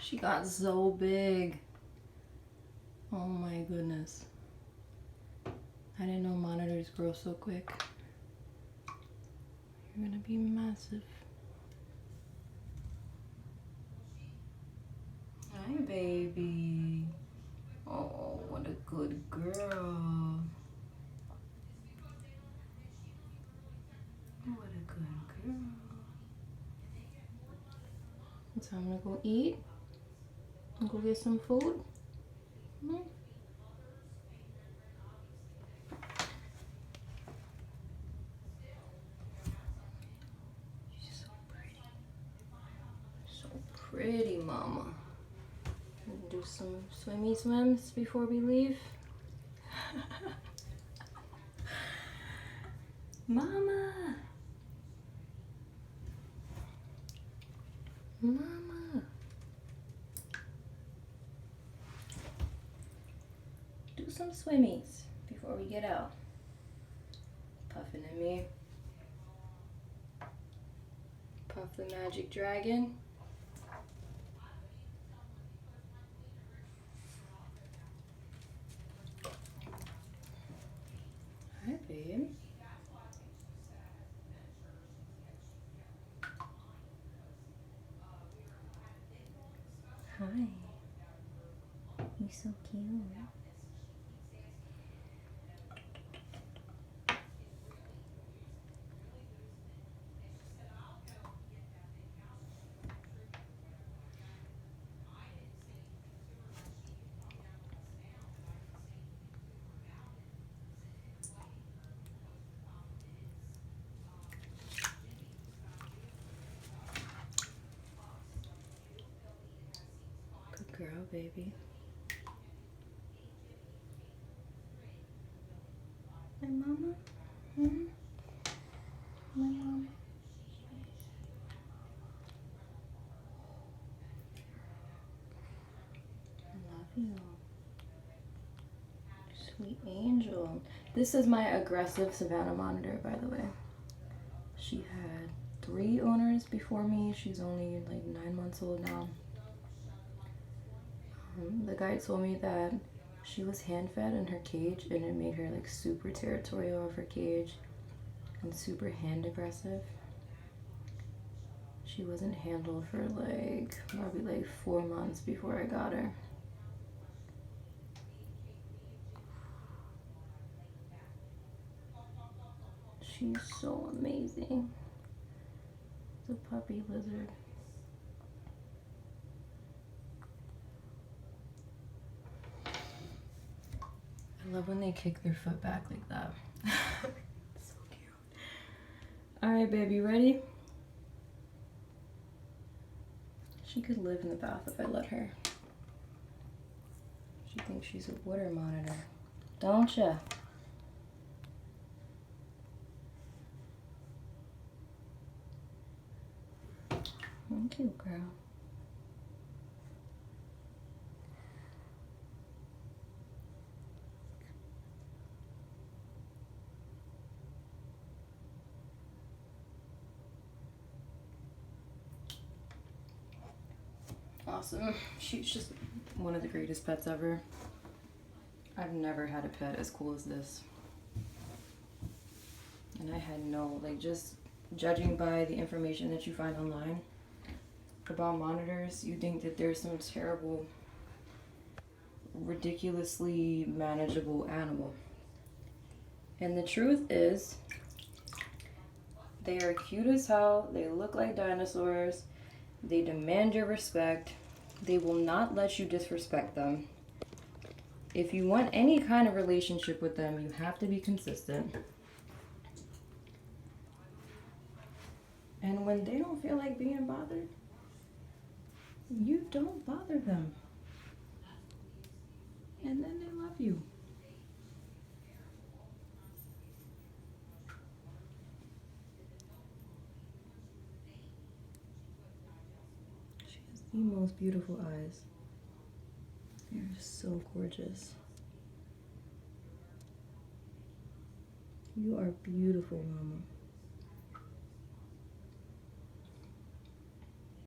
She got so big. Oh my goodness. I didn't know monitors grow so quick. You're gonna be massive. Hi, baby. Oh, what a good girl. What a good girl. So I'm gonna go eat and go get some food. She's so pretty. So pretty, mama. We'll do some swimmy swims before we leave. Mama! Mama! Do some swimmies before we get out. Puffin and me. Puff the magic dragon. Hi, babe. Hi. You're so cute. Good girl, baby. My mama? Mm-hmm. My mama. I love you. Sweet angel. This is my aggressive Savannah monitor, by the way. She had 3 owners before me. She's only like 9 months old now. The guy told me that she was hand fed in her cage and it made her like super territorial of her cage and super hand aggressive. She wasn't handled for like probably like 4 months before I got her. She's so amazing. The puppy lizard. I love when they kick their foot back like that. So cute. Alright, baby, ready? She could live in the bath if I let her. She thinks she's a water monitor. Don't ya? Thank you, girl. Awesome. She's just one of the greatest pets ever. I've never had a pet as cool as this. And I had no, like, just judging by the information that you find online about monitors, you think that there's some terrible, ridiculously manageable animal. And the truth is, they are cute as hell, they look like dinosaurs, they demand your respect, they will not let you disrespect them. If you want any kind of relationship with them, you have to be consistent. And when they don't feel like being bothered, you don't bother them. And then they love you. She has the most beautiful eyes. They're so gorgeous. You are beautiful, Mama.